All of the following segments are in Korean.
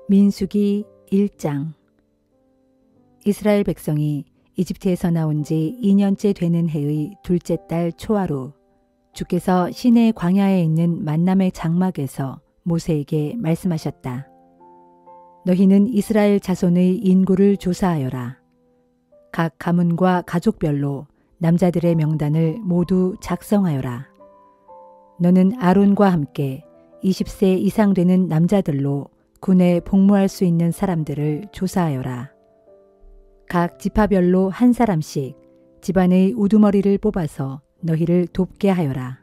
민수기 1장. 이스라엘 백성이 이집트에서 나온 지 2년째 되는 해의 둘째 달 초하루, 주께서 시내 광야에 있는 만남의 장막에서 모세에게 말씀하셨다. 너희는 이스라엘 자손의 인구를 조사하여라. 각 가문과 가족별로 남자들의 명단을 모두 작성하여라. 너는 아론과 함께 20세 이상 되는 남자들로 군에 복무할 수 있는 사람들을 조사하여라. 각 지파별로 한 사람씩 집안의 우두머리를 뽑아서 너희를 돕게 하여라.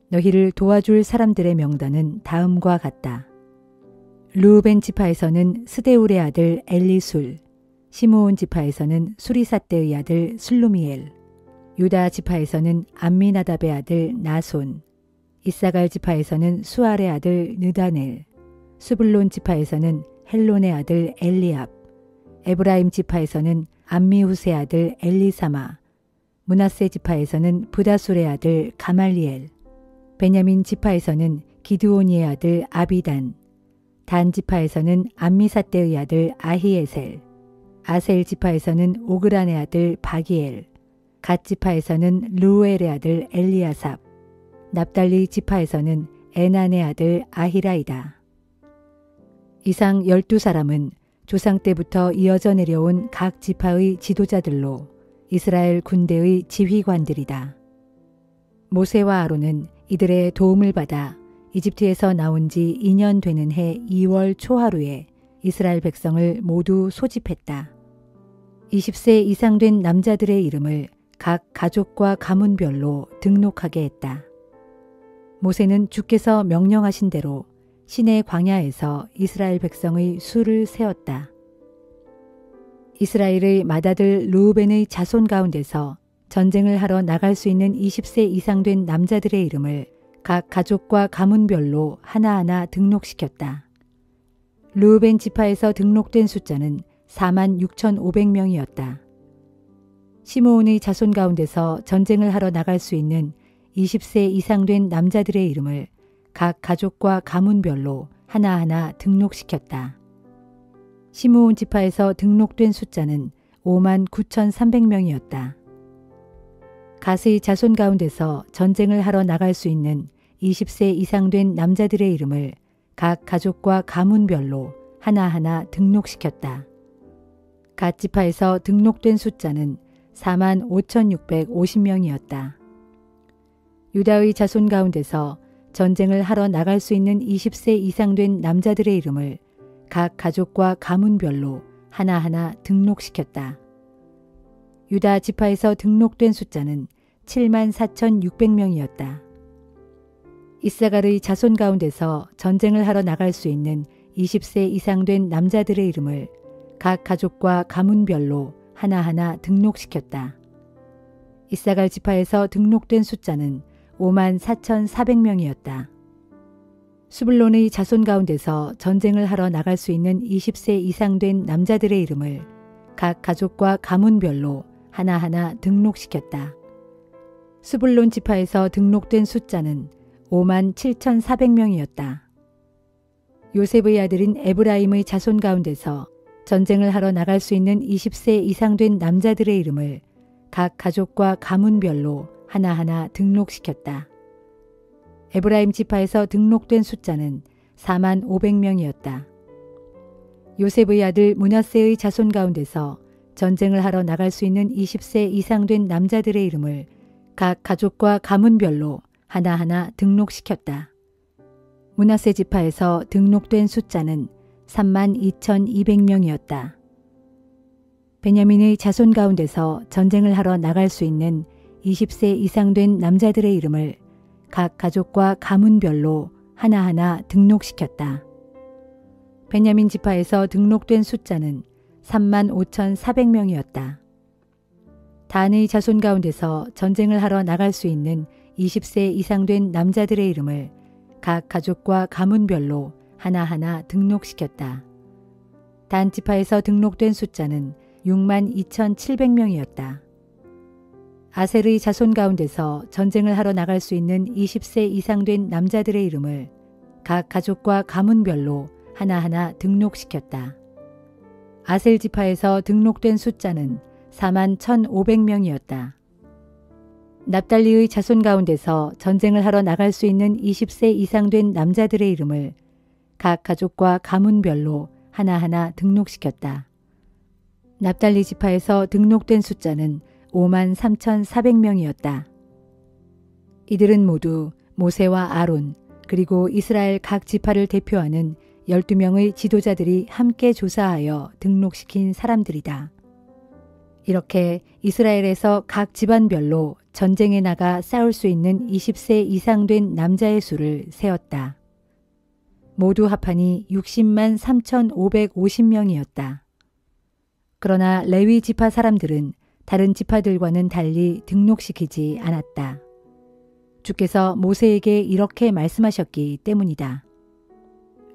너희를 도와줄 사람들의 명단은 다음과 같다. 르우벤 지파에서는 스데울의 아들 엘리술, 시므온 지파에서는 수리삿대의 아들 슬루미엘, 유다 지파에서는 암미나답의 아들 나손, 이사갈 지파에서는 수알의 아들 느다넬, 스불론 지파에서는 헬론의 아들 엘리압, 에브라임 지파에서는 암미후스의 아들 엘리사마, 므낫세 지파에서는 브다술의 아들 가말리엘, 베냐민 지파에서는 기드오니의 아들 아비단, 단 지파에서는 암미삿대의 아들 아히에셀, 아셀 지파에서는 오그란의 아들 바기엘, 갓 지파에서는 르우엘의 아들 엘리아삽, 납달리 지파에서는 에난의 아들 아히라이다. 이상 12사람은 조상 때부터 이어져 내려온 각 지파의 지도자들로 이스라엘 군대의 지휘관들이다. 모세와 아론은 이들의 도움을 받아 이집트에서 나온 지 2년 되는 해 2월 초하루에 이스라엘 백성을 모두 소집했다. 20세 이상 된 남자들의 이름을 각 가족과 가문별로 등록하게 했다. 모세는 주께서 명령하신 대로 시내 광야에서 이스라엘 백성의 수를 세었다. 이스라엘의 맏아들 르우벤의 자손 가운데서 전쟁을 하러 나갈 수 있는 20세 이상 된 남자들의 이름을 각 가족과 가문별로 하나하나 등록시켰다. 르우벤 지파에서 등록된 숫자는 46,500명이었다. 시므온의 자손 가운데서 전쟁을 하러 나갈 수 있는 20세 이상 된 남자들의 이름을 각 가족과 가문별로 하나하나 등록시켰다. 시므온 지파에서 등록된 숫자는 59,300명이었다. 갓의 자손 가운데서 전쟁을 하러 나갈 수 있는 20세 이상 된 남자들의 이름을 각 가족과 가문별로 하나하나 등록시켰다. 갓 지파에서 등록된 숫자는 45,650명이었다. 유다의 자손 가운데서 전쟁을 하러 나갈 수 있는 20세 이상 된 남자들의 이름을 각 가족과 가문별로 하나하나 등록시켰다. 유다 지파에서 등록된 숫자는 74,600명이었다. 이사갈의 자손 가운데서 전쟁을 하러 나갈 수 있는 20세 이상 된 남자들의 이름을 각 가족과 가문별로 하나하나 등록시켰다. 이사갈 지파에서 등록된 숫자는 54,400명이었다. 수불론의 자손 가운데서 전쟁을 하러 나갈 수 있는 20세 이상 된 남자들의 이름을 각 가족과 가문별로 하나하나 등록시켰다. 수불론 지파에서 등록된 숫자는 57,400명이었다. 요셉의 아들인 에브라임의 자손 가운데서 전쟁을 하러 나갈 수 있는 20세 이상 된 남자들의 이름을 각 가족과 가문별로 하나하나 등록시켰다. 에브라임 지파에서 등록된 숫자는 45,000명이었다. 요셉의 아들 므낫세의 자손 가운데서 전쟁을 하러 나갈 수 있는 20세 이상 된 남자들의 이름을 각 가족과 가문별로 하나하나 등록시켰다. 므낫세 지파에서 등록된 숫자는 32,200명이었다. 베냐민의 자손 가운데서 전쟁을 하러 나갈 수 있는 20세 이상 된 남자들의 이름을 각 가족과 가문별로 하나하나 등록시켰다. 베냐민 지파에서 등록된 숫자는 35,400명이었다. 단의 자손 가운데서 전쟁을 하러 나갈 수 있는 20세 이상 된 남자들의 이름을 각 가족과 가문별로 하나하나 등록시켰다. 단 지파에서 등록된 숫자는 62,700명이었다. 아셀의 자손 가운데서 전쟁을 하러 나갈 수 있는 20세 이상 된 남자들의 이름을 각 가족과 가문별로 하나하나 등록시켰다. 아셀 지파에서 등록된 숫자는 41,500명이었다. 납달리의 자손 가운데서 전쟁을 하러 나갈 수 있는 20세 이상 된 남자들의 이름을 각 가족과 가문별로 하나하나 등록시켰다. 납달리 지파에서 등록된 숫자는 53,400명이었다. 이들은 모두 모세와 아론 그리고 이스라엘 각 지파를 대표하는 12명의 지도자들이 함께 조사하여 등록시킨 사람들이다. 이렇게 이스라엘에서 각 집안별로 전쟁에 나가 싸울 수 있는 20세 이상 된 남자의 수를 세었다. 모두 합하니 60만 3,550명이었다. 그러나 레위 지파 사람들은 다른 지파들과는 달리 등록시키지 않았다. 주께서 모세에게 이렇게 말씀하셨기 때문이다.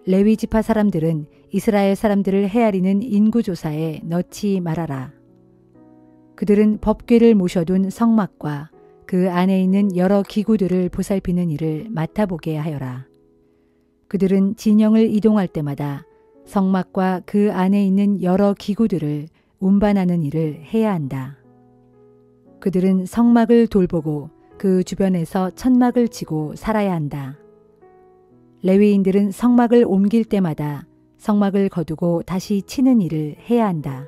레위 지파 사람들은 이스라엘 사람들을 헤아리는 인구조사에 넣지 말아라. 그들은 법궤를 모셔둔 성막과 그 안에 있는 여러 기구들을 보살피는 일을 맡아보게 하여라. 그들은 진영을 이동할 때마다 성막과 그 안에 있는 여러 기구들을 운반하는 일을 해야 한다. 그들은 성막을 돌보고 그 주변에서 천막을 치고 살아야 한다. 레위인들은 성막을 옮길 때마다 성막을 거두고 다시 치는 일을 해야 한다.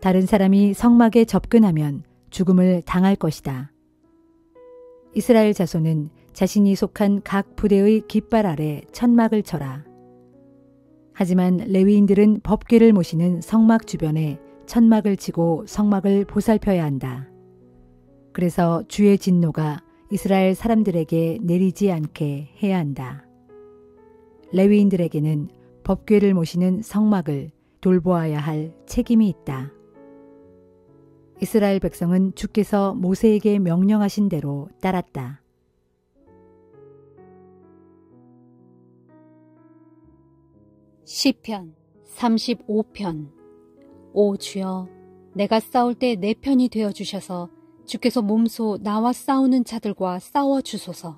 다른 사람이 성막에 접근하면 죽음을 당할 것이다. 이스라엘 자손은 자신이 속한 각 부대의 깃발 아래 천막을 쳐라. 하지만 레위인들은 법궤를 모시는 성막 주변에 천막을 치고 성막을 보살펴야 한다. 그래서 주의 진노가 이스라엘 사람들에게 내리지 않게 해야 한다. 레위인들에게는 법궤를 모시는 성막을 돌보아야 할 책임이 있다. 이스라엘 백성은 주께서 모세에게 명령하신 대로 따랐다. 시편 35편. 오 주여, 내가 싸울 때 내 편이 되어 주셔서 주께서 몸소 나와 싸우는 자들과 싸워 주소서.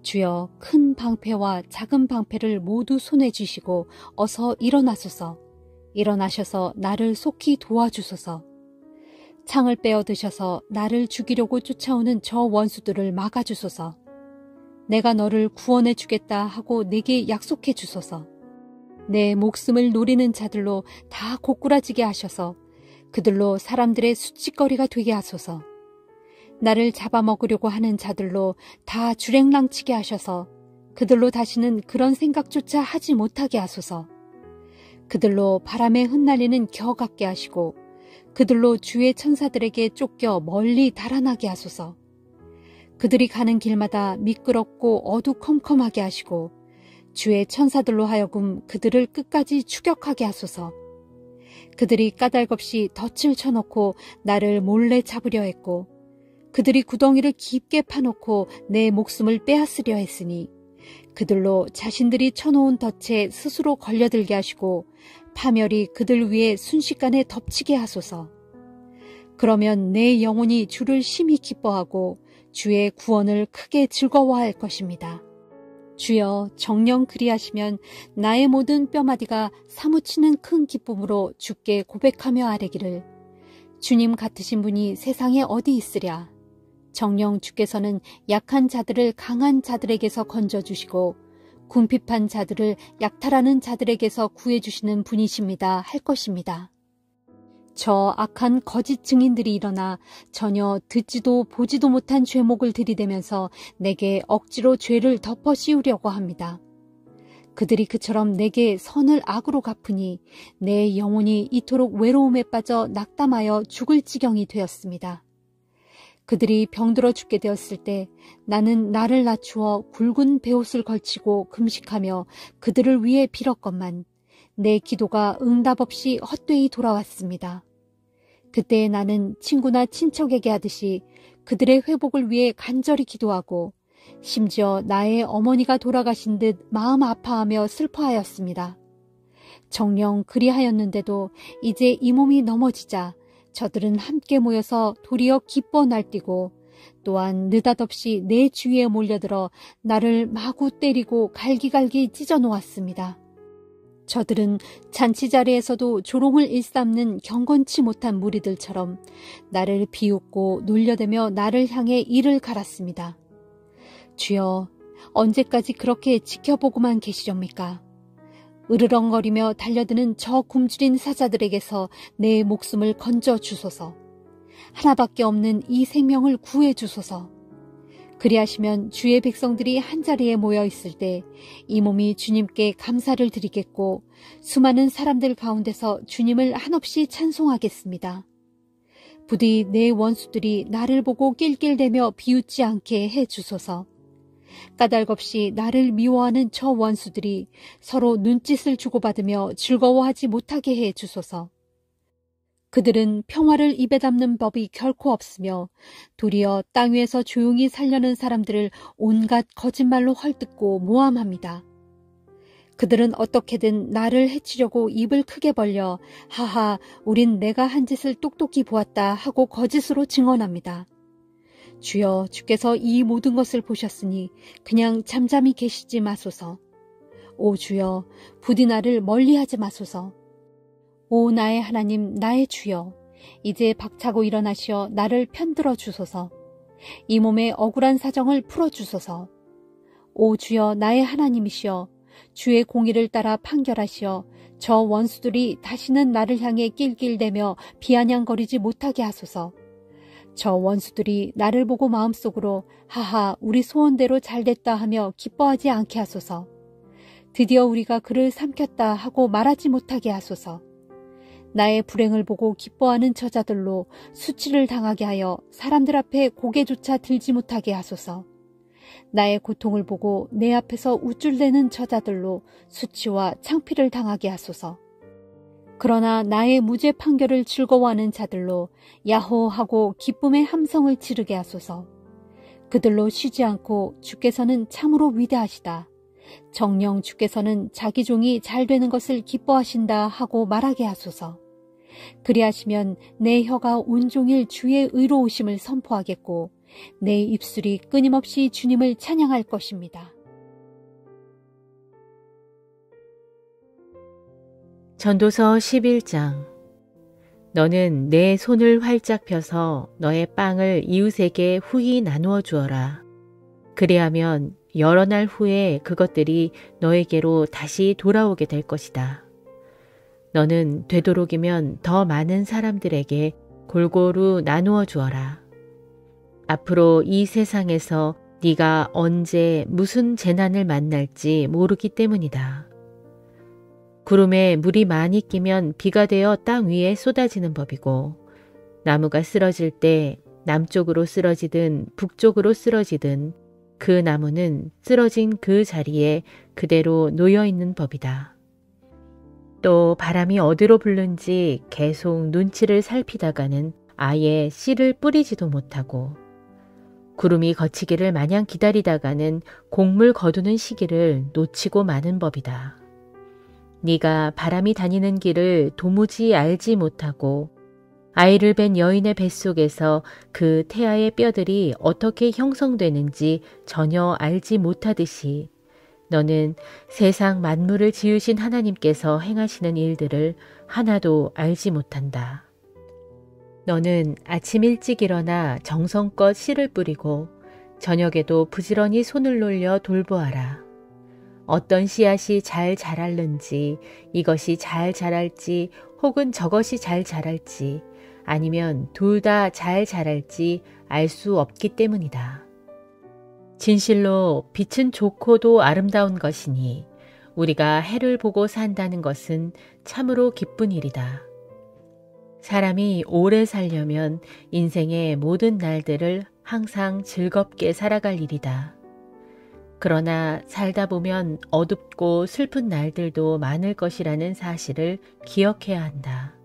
주여, 큰 방패와 작은 방패를 모두 손에 쥐시고 어서 일어나소서. 일어나셔서 나를 속히 도와주소서. 창을 빼어 드셔서 나를 죽이려고 쫓아오는 저 원수들을 막아주소서. 내가 너를 구원해 주겠다 하고 내게 약속해 주소서. 내 목숨을 노리는 자들로 다 고꾸라지게 하셔서 그들로 사람들의 수치거리가 되게 하소서. 나를 잡아먹으려고 하는 자들로 다 주랭랑치게 하셔서 그들로 다시는 그런 생각조차 하지 못하게 하소서. 그들로 바람에 흩날리는 겨 같게 하시고 그들로 주의 천사들에게 쫓겨 멀리 달아나게 하소서. 그들이 가는 길마다 미끄럽고 어두컴컴하게 하시고 주의 천사들로 하여금 그들을 끝까지 추격하게 하소서. 그들이 까닭없이 덫을 쳐놓고 나를 몰래 잡으려 했고 그들이 구덩이를 깊게 파놓고 내 목숨을 빼앗으려 했으니 그들로 자신들이 쳐놓은 덫에 스스로 걸려들게 하시고 파멸이 그들 위에 순식간에 덮치게 하소서. 그러면 내 영혼이 주를 심히 기뻐하고 주의 구원을 크게 즐거워할 것입니다. 주여, 정녕 그리하시면 나의 모든 뼈마디가 사무치는 큰 기쁨으로 주께 고백하며 아뢰기를 주님 같으신 분이 세상에 어디 있으랴. 정녕 주께서는 약한 자들을 강한 자들에게서 건져주시고 궁핍한 자들을 약탈하는 자들에게서 구해주시는 분이십니다 할 것입니다. 저 악한 거짓 증인들이 일어나 전혀 듣지도 보지도 못한 죄목을 들이대면서 내게 억지로 죄를 덮어 씌우려고 합니다. 그들이 그처럼 내게 선을 악으로 갚으니 내 영혼이 이토록 외로움에 빠져 낙담하여 죽을 지경이 되었습니다. 그들이 병들어 죽게 되었을 때 나는 나를 낮추어 굵은 베옷을 걸치고 금식하며 그들을 위해 빌었건만 내 기도가 응답 없이 헛되이 돌아왔습니다. 그때 나는 친구나 친척에게 하듯이 그들의 회복을 위해 간절히 기도하고 심지어 나의 어머니가 돌아가신 듯 마음 아파하며 슬퍼하였습니다. 정녕 그리하였는데도 이제 이 몸이 넘어지자 저들은 함께 모여서 도리어 기뻐 날뛰고 또한 느닷없이 내 주위에 몰려들어 나를 마구 때리고 갈기갈기 찢어 놓았습니다. 저들은 잔치 자리에서도 조롱을 일삼는 경건치 못한 무리들처럼 나를 비웃고 놀려대며 나를 향해 이를 갈았습니다. 주여, 언제까지 그렇게 지켜보고만 계시렵니까? 으르렁거리며 달려드는 저 굶주린 사자들에게서 내 목숨을 건져 주소서. 하나밖에 없는 이 생명을 구해 주소서. 그리하시면 주의 백성들이 한자리에 모여 있을 때 이 몸이 주님께 감사를 드리겠고 수많은 사람들 가운데서 주님을 한없이 찬송하겠습니다. 부디 내 원수들이 나를 보고 낄낄대며 비웃지 않게 해 주소서. 까닭없이 나를 미워하는 저 원수들이 서로 눈짓을 주고받으며 즐거워하지 못하게 해 주소서. 그들은 평화를 입에 담는 법이 결코 없으며 도리어 땅 위에서 조용히 살려는 사람들을 온갖 거짓말로 헐뜯고 모함합니다. 그들은 어떻게든 나를 해치려고 입을 크게 벌려 하하, 우린 내가 한 짓을 똑똑히 보았다 하고 거짓으로 증언합니다. 주여, 주께서 이 모든 것을 보셨으니 그냥 잠잠히 계시지 마소서. 오 주여, 부디 나를 멀리하지 마소서. 오 나의 하나님, 나의 주여, 이제 박차고 일어나시어 나를 편들어 주소서. 이 몸의 억울한 사정을 풀어주소서. 오 주여, 나의 하나님이시여, 주의 공의를 따라 판결하시어 저 원수들이 다시는 나를 향해 낄낄대며 비아냥거리지 못하게 하소서. 저 원수들이 나를 보고 마음속으로 하하, 우리 소원대로 잘됐다 하며 기뻐하지 않게 하소서. 드디어 우리가 그를 삼켰다 하고 말하지 못하게 하소서. 나의 불행을 보고 기뻐하는 저자들로 수치를 당하게 하여 사람들 앞에 고개조차 들지 못하게 하소서. 나의 고통을 보고 내 앞에서 우쭐대는 저자들로 수치와 창피를 당하게 하소서. 그러나 나의 무죄 판결을 즐거워하는 자들로 야호 하고 기쁨의 함성을 지르게 하소서. 그들로 쉬지 않고 주께서는 참으로 위대하시다. 정녕 주께서는 자기 종이 잘 되는 것을 기뻐하신다 하고 말하게 하소서. 그리하시면 내 혀가 온종일 주의 의로우심을 선포하겠고 내 입술이 끊임없이 주님을 찬양할 것입니다. 전도서 11장. 너는 내 손을 활짝 펴서 너의 빵을 이웃에게 후히 나누어 주어라. 그리하면 여러 날 후에 그것들이 너에게로 다시 돌아오게 될 것이다. 너는 되도록이면 더 많은 사람들에게 골고루 나누어 주어라. 앞으로 이 세상에서 네가 언제 무슨 재난을 만날지 모르기 때문이다. 구름에 물이 많이 끼면 비가 되어 땅 위에 쏟아지는 법이고 나무가 쓰러질 때 남쪽으로 쓰러지든 북쪽으로 쓰러지든 그 나무는 쓰러진 그 자리에 그대로 놓여있는 법이다. 또 바람이 어디로 불는지 계속 눈치를 살피다가는 아예 씨를 뿌리지도 못하고 구름이 거치기를 마냥 기다리다가는 곡물 거두는 시기를 놓치고 마는 법이다. 네가 바람이 다니는 길을 도무지 알지 못하고 아이를 뵌 여인의 뱃속에서 그 태아의 뼈들이 어떻게 형성되는지 전혀 알지 못하듯이 너는 세상 만물을 지으신 하나님께서 행하시는 일들을 하나도 알지 못한다. 너는 아침 일찍 일어나 정성껏 씨를 뿌리고 저녁에도 부지런히 손을 놀려 돌보아라. 어떤 씨앗이 잘 자랄는지, 이것이 잘 자랄지 혹은 저것이 잘 자랄지 아니면 둘 다 잘 자랄지 알 수 없기 때문이다. 진실로 빛은 좋고도 아름다운 것이니 우리가 해를 보고 산다는 것은 참으로 기쁜 일이다. 사람이 오래 살려면 인생의 모든 날들을 항상 즐겁게 살아갈 일이다. 그러나 살다 보면 어둡고 슬픈 날들도 많을 것이라는 사실을 기억해야 한다.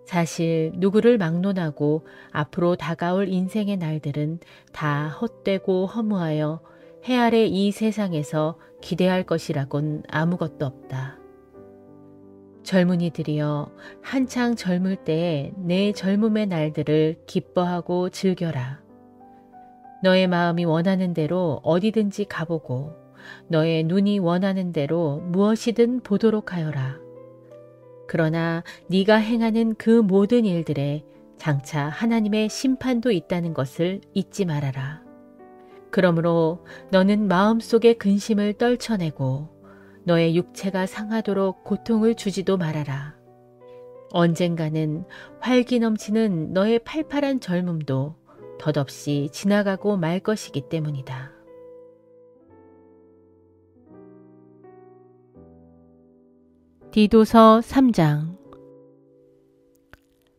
사실 누구를 막론하고 앞으로 다가올 인생의 날들은 다 헛되고 허무하여 해 아래 이 세상에서 기대할 것이라곤 아무것도 없다. 젊은이들이여, 한창 젊을 때에 내 젊음의 날들을 기뻐하고 즐겨라. 너의 마음이 원하는 대로 어디든지 가보고 너의 눈이 원하는 대로 무엇이든 보도록 하여라. 그러나 네가 행하는 그 모든 일들에 장차 하나님의 심판도 있다는 것을 잊지 말아라. 그러므로 너는 마음속의 근심을 떨쳐내고 너의 육체가 상하도록 고통을 주지도 말아라. 언젠가는 활기 넘치는 너의 팔팔한 젊음도 덧없이 지나가고 말 것이기 때문이다. 디도서 3장.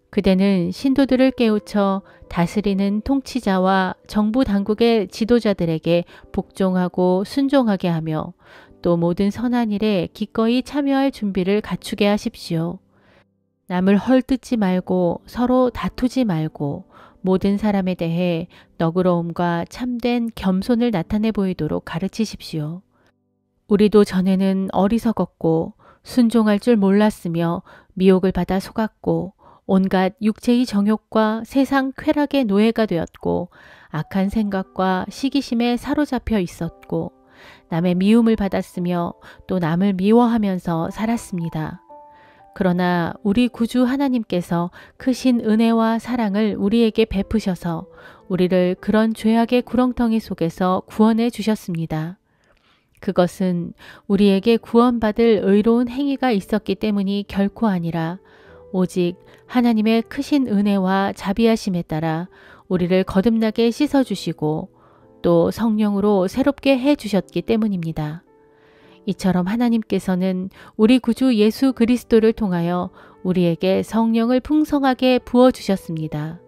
그대는 신도들을 깨우쳐 다스리는 통치자와 정부 당국의 지도자들에게 복종하고 순종하게 하며 또 모든 선한 일에 기꺼이 참여할 준비를 갖추게 하십시오. 남을 헐뜯지 말고 서로 다투지 말고 모든 사람에 대해 너그러움과 참된 겸손을 나타내 보이도록 가르치십시오. 우리도 전에는 어리석었고 순종할 줄 몰랐으며 미혹을 받아 속았고 온갖 육체의 정욕과 세상 쾌락의 노예가 되었고 악한 생각과 시기심에 사로잡혀 있었고 남의 미움을 받았으며 또 남을 미워하면서 살았습니다. 그러나 우리 구주 하나님께서 크신 은혜와 사랑을 우리에게 베푸셔서 우리를 그런 죄악의 구렁텅이 속에서 구원해 주셨습니다. 그것은 우리에게 구원받을 의로운 행위가 있었기 때문이 결코 아니라 오직 하나님의 크신 은혜와 자비하심에 따라 우리를 거듭나게 씻어주시고 또 성령으로 새롭게 해주셨기 때문입니다. 이처럼 하나님께서는 우리 구주 예수 그리스도를 통하여 우리에게 성령을 풍성하게 부어주셨습니다.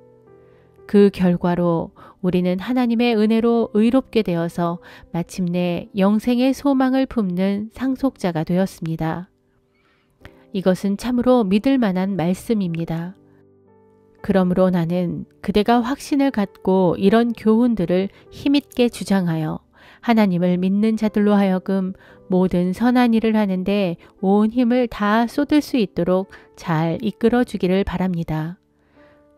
그 결과로 우리는 하나님의 은혜로 의롭게 되어서 마침내 영생의 소망을 품는 상속자가 되었습니다. 이것은 참으로 믿을 만한 말씀입니다. 그러므로 나는 그대가 확신을 갖고 이런 교훈들을 힘있게 주장하여 하나님을 믿는 자들로 하여금 모든 선한 일을 하는데 온 힘을 다 쏟을 수 있도록 잘 이끌어 주기를 바랍니다.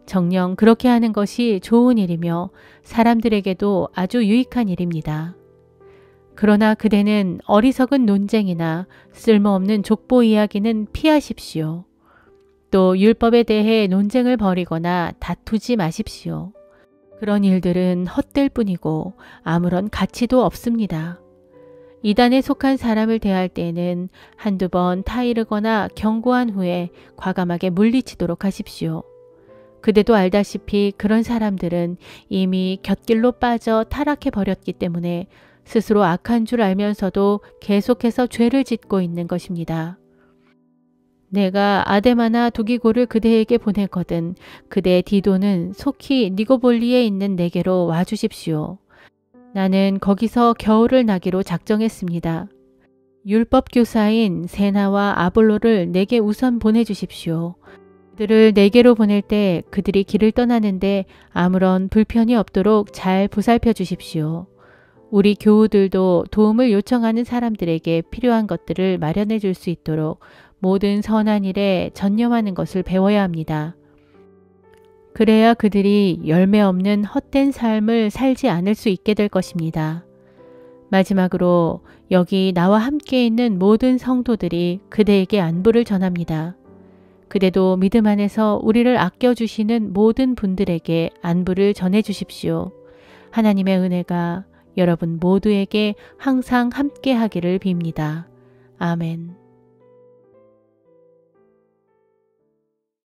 정녕 그렇게 하는 것이 좋은 일이며 사람들에게도 아주 유익한 일입니다. 그러나 그대는 어리석은 논쟁이나 쓸모없는 족보 이야기는 피하십시오. 또 율법에 대해 논쟁을 벌이거나 다투지 마십시오. 그런 일들은 헛될 뿐이고 아무런 가치도 없습니다. 이단에 속한 사람을 대할 때에는 한두 번 타이르거나 경고한 후에 과감하게 물리치도록 하십시오. 그대도 알다시피 그런 사람들은 이미 곁길로 빠져 타락해 버렸기 때문에 스스로 악한 줄 알면서도 계속해서 죄를 짓고 있는 것입니다. 내가 아데마나 두기고를 그대에게 보냈거든 그대 디도는 속히 니고볼리에 있는 내게로 와주십시오. 나는 거기서 겨울을 나기로 작정했습니다. 율법 교사인 세나와 아볼로를 내게 우선 보내주십시오. 그들을 내게로 보낼 때 그들이 길을 떠나는데 아무런 불편이 없도록 잘 보살펴 주십시오. 우리 교우들도 도움을 요청하는 사람들에게 필요한 것들을 마련해 줄 수 있도록 모든 선한 일에 전념하는 것을 배워야 합니다. 그래야 그들이 열매 없는 헛된 삶을 살지 않을 수 있게 될 것입니다. 마지막으로 여기 나와 함께 있는 모든 성도들이 그대에게 안부를 전합니다. 그대도 믿음 안에서 우리를 아껴주시는 모든 분들에게 안부를 전해주십시오. 하나님의 은혜가 여러분 모두에게 항상 함께 하기를 빕니다. 아멘.